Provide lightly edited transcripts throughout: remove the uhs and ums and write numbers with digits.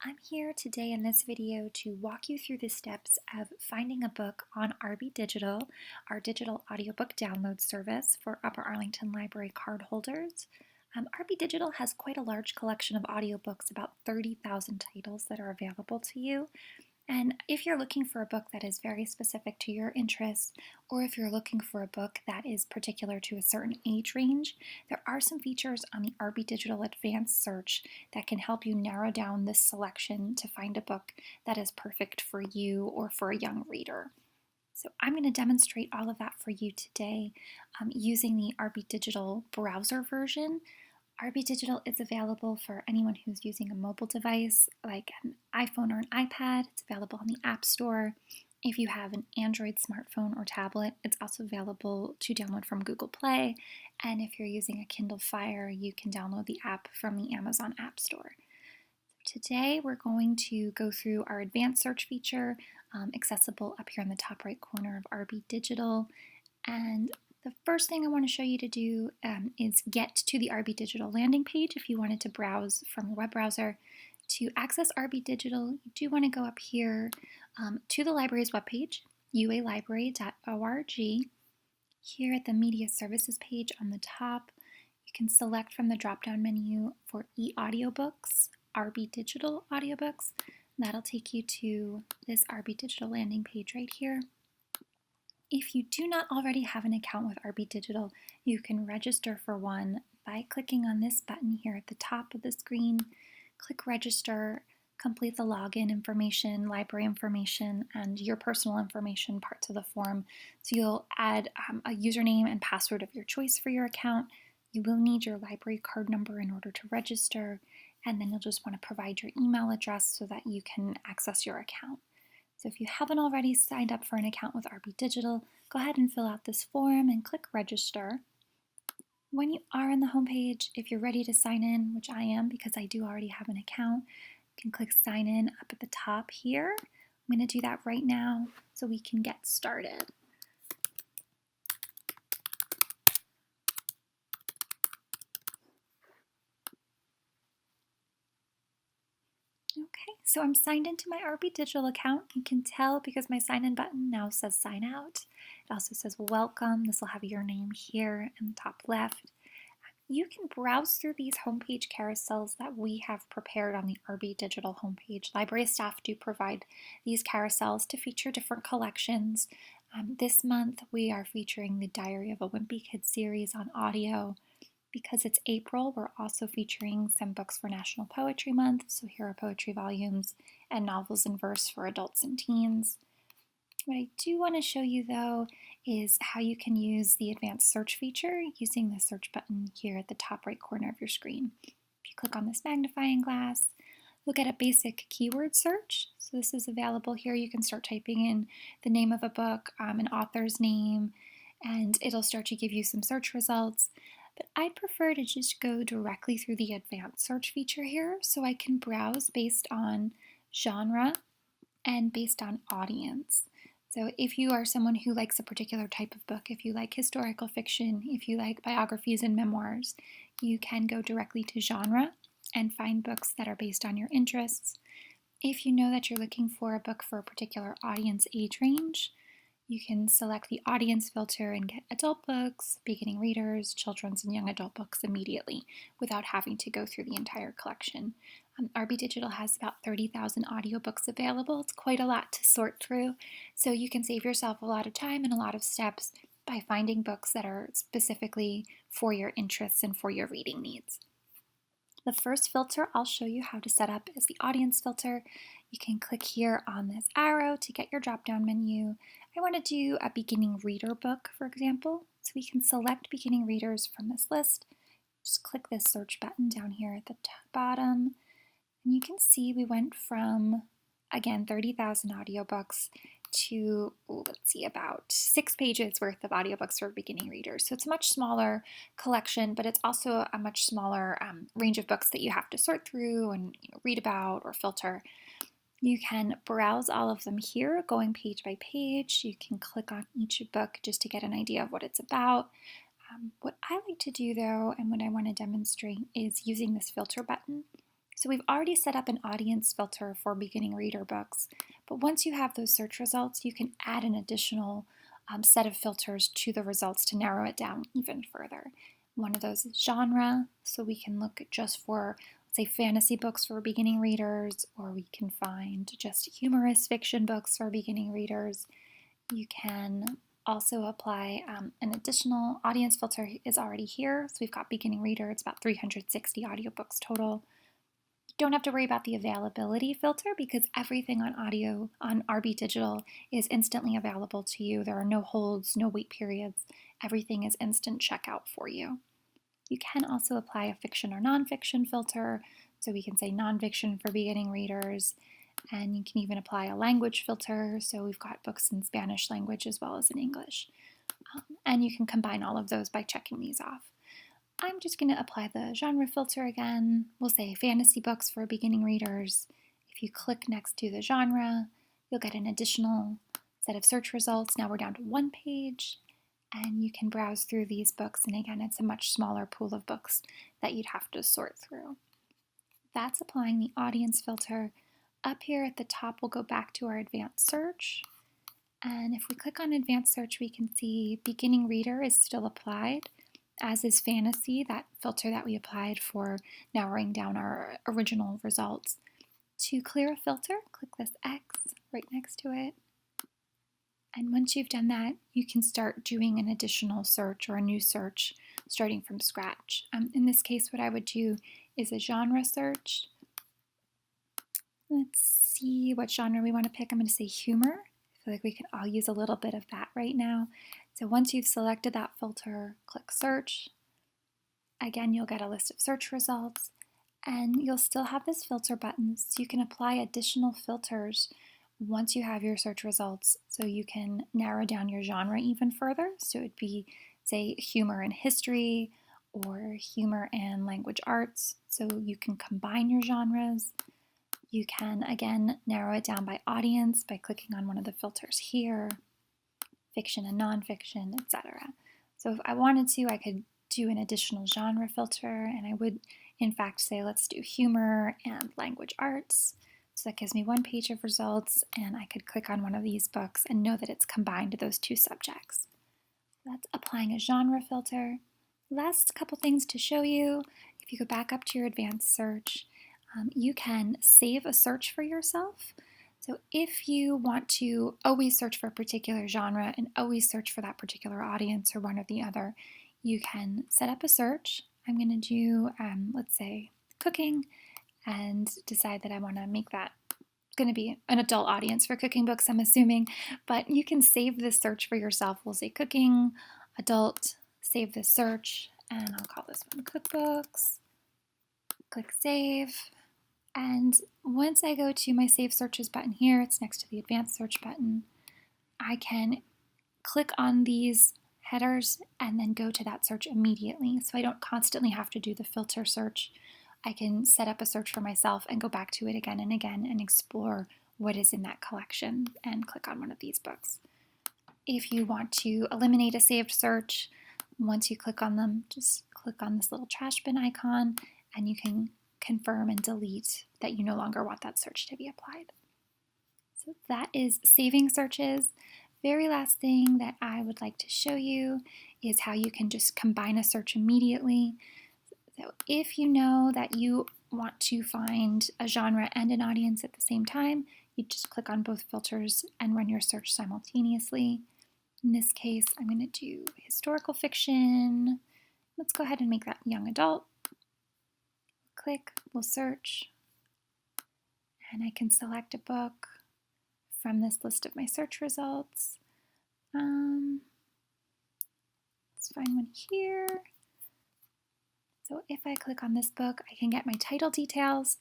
I'm here today in this video to walk you through the steps of finding a book on RBdigital, our digital audiobook download service for Upper Arlington Library cardholders. RBdigital has quite a large collection of audiobooks, about 30,000 titles that are available to you. And if you're looking for a book that is very specific to your interests, or if you're looking for a book that is particular to a certain age range, there are some features on the RBdigital Advanced Search that can help you narrow down this selection to find a book that is perfect for you or for a young reader. So I'm going to demonstrate all of that for you today using the RBdigital browser version. RBdigital is available for anyone who's using a mobile device like an iPhone or an iPad. It's available on the App Store. If you have an Android smartphone or tablet, it's also available to download from Google Play. And if you're using a Kindle Fire, you can download the app from the Amazon App Store. Today we're going to go through our advanced search feature, accessible up here in the top right corner of RBdigital. And the first thing I want to show you to do is get to the RBdigital landing page if you wanted to browse from your web browser. To access RBdigital, you do want to go up here to the library's webpage, ualibrary.org. Here at the Media Services page on the top, you can select from the drop-down menu for e-audiobooks, RBdigital audiobooks. That'll take you to this RBdigital landing page right here. If you do not already have an account with RBdigital, you can register for one by clicking on this button here at the top of the screen. Click register, complete the login information, library information, and your personal information parts of the form. So you'll add a username and password of your choice for your account. You will need your library card number in order to register, and then you'll just want to provide your email address so that you can access your account. So if you haven't already signed up for an account with RBdigital, go ahead and fill out this form and click register. When you are on the homepage, if you're ready to sign in, which I am because I do already have an account, you can click sign in up at the top here. I'm going to do that right now so we can get started. Okay, so I'm signed into my RBdigital account. You can tell because my sign in button now says sign out. It also says welcome. This will have your name here in the top left. You can browse through these homepage carousels that we have prepared on the RBdigital homepage. Library staff do provide these carousels to feature different collections. This month we are featuring the Diary of a Wimpy Kid series on audio. Because it's April, we're also featuring some books for National Poetry Month. So here are poetry volumes and novels in verse for adults and teens. What I do want to show you though is how you can use the advanced search feature using the search button here at the top right corner of your screen. If you click on this magnifying glass, look at a basic keyword search. So this is available here. You can start typing in the name of a book, an author's name, and it'll start to give you some search results. But I'd prefer to just go directly through the advanced search feature here so I can browse based on genre and based on audience. So if you are someone who likes a particular type of book, if you like historical fiction, if you like biographies and memoirs, you can go directly to genre and find books that are based on your interests. If you know that you're looking for a book for a particular audience age range, you can select the audience filter and get adult books, beginning readers, children's and young adult books immediately without having to go through the entire collection. RBdigital has about 30,000 audiobooks available. It's quite a lot to sort through, so you can save yourself a lot of time and a lot of steps by finding books that are specifically for your interests and for your reading needs. The first filter I'll show you how to set up is the audience filter. You can click here on this arrow to get your drop-down menu. I want to do a beginning reader book, for example, so we can select beginning readers from this list. Just click this search button down here at the bottom, and you can see we went from, again, 30,000 audiobooks to, about 6 pages worth of audiobooks for beginning readers. So it's a much smaller collection, but it's also a much smaller range of books that you have to sort through and read about or filter. You can browse all of them here, going page by page. You can click on each book just to get an idea of what it's about. What I like to do though, and what I want to demonstrate, is using this filter button. So we've already set up an audience filter for beginning reader books, but once you have those search results, you can add an additional set of filters to the results to narrow it down even further. One of those is genre, so we can look just for, let's say, fantasy books for beginning readers, or we can find just humorous fiction books for beginning readers. You can also apply an additional audience filter is already here. So we've got beginning reader, it's about 360 audiobooks total. You don't have to worry about the availability filter because everything on RBdigital is instantly available to you. There are no holds, no wait periods. Everything is instant checkout for you. You can also apply a fiction or nonfiction filter. So we can say nonfiction for beginning readers. And you can even apply a language filter. So we've got books in Spanish language as well as in English. And you can combine all of those by checking these off. I'm just going to apply the genre filter again. We'll say fantasy books for beginning readers. If you click next to the genre, you'll get an additional set of search results. Now we're down to one page, and you can browse through these books. And again, it's a much smaller pool of books that you'd have to sort through. That's applying the audience filter. Up here at the top, we'll go back to our advanced search. And if we click on advanced search, we can see beginning reader is still applied, as is fantasy, that filter that we applied for narrowing down our original results. To clear a filter, click this X right next to it. And once you've done that, you can start doing an additional search or a new search starting from scratch. In this case, what I would do is a genre search. Let's see what genre we want to pick. I'm going to say humor. I feel like we could all use a little bit of that right now. So once you've selected that filter, click search. Again, you'll get a list of search results, and you'll still have this filter button, so you can apply additional filters once you have your search results. So you can narrow down your genre even further. So it'd be, say, humor and history or humor and language arts. So you can combine your genres. You can, again, narrow it down by audience by clicking on one of the filters here, fiction and nonfiction, etc. So if I wanted to, I could do an additional genre filter, and I would, in fact, say let's do humor and language arts. So that gives me one page of results, and I could click on one of these books and know that it's combined those two subjects. That's applying a genre filter. Last couple things to show you. If you go back up to your advanced search, you can save a search for yourself. So if you want to always search for a particular genre and always search for that particular audience or one or the other, you can set up a search. I'm going to do, let's say, cooking, and decide that I want to make that going to be an adult audience for cooking books, I'm assuming. But you can save this search for yourself. We'll say cooking, adult, save this search, and I'll call this one cookbooks. Click save. And once I go to my Save Searches button here, it's next to the Advanced Search button, I can click on these headers and then go to that search immediately. So I don't constantly have to do the filter search. I can set up a search for myself and go back to it again and again and explore what is in that collection and click on one of these books. If you want to eliminate a saved search, once you click on them, just click on this little trash bin icon and you can confirm and delete that you no longer want that search to be applied. So that is saving searches. Very last thing that I would like to show you is how you can just combine a search immediately. So if you know that you want to find a genre and an audience at the same time, you just click on both filters and run your search simultaneously. In this case, I'm going to do historical fiction. Let's go ahead and make that young adult. Click, we'll search, and I can select a book from this list of my search results. Let's find one here. So if I click on this book, I can get my title details,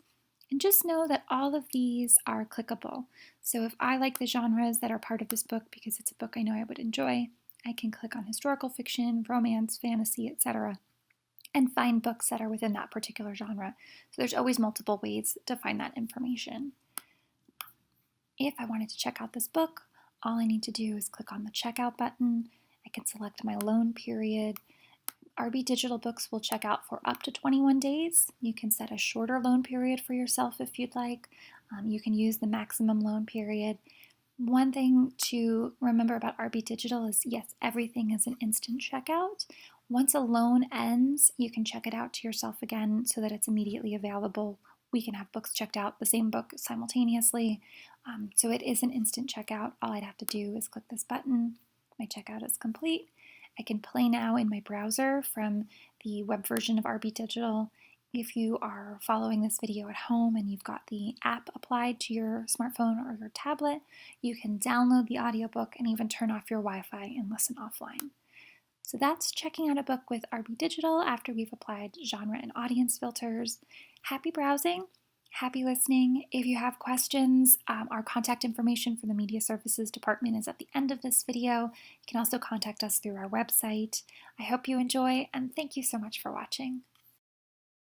and just know that all of these are clickable. So if I like the genres that are part of this book because it's a book I know I would enjoy, I can click on historical fiction, romance, fantasy, etc. and find books that are within that particular genre. So there's always multiple ways to find that information. If I wanted to check out this book, all I need to do is click on the checkout button. I can select my loan period. RBdigital books will check out for up to 21 days. You can set a shorter loan period for yourself if you'd like. You can use the maximum loan period. One thing to remember about RBdigital is, yes, everything is an instant checkout. Once a loan ends, you can check it out to yourself again so that it's immediately available. We can have books checked out, the same book simultaneously. So it is an instant checkout. All I'd have to do is click this button. My checkout is complete. I can play now in my browser from the web version of RBdigital. If you are following this video at home and you've got the app applied to your smartphone or your tablet, you can download the audiobook and even turn off your Wi-Fi and listen offline. So that's checking out a book with RBdigital after we've applied genre and audience filters. Happy browsing, happy listening. If you have questions, our contact information for the Media Services Department is at the end of this video. You can also contact us through our website. I hope you enjoy, and thank you so much for watching.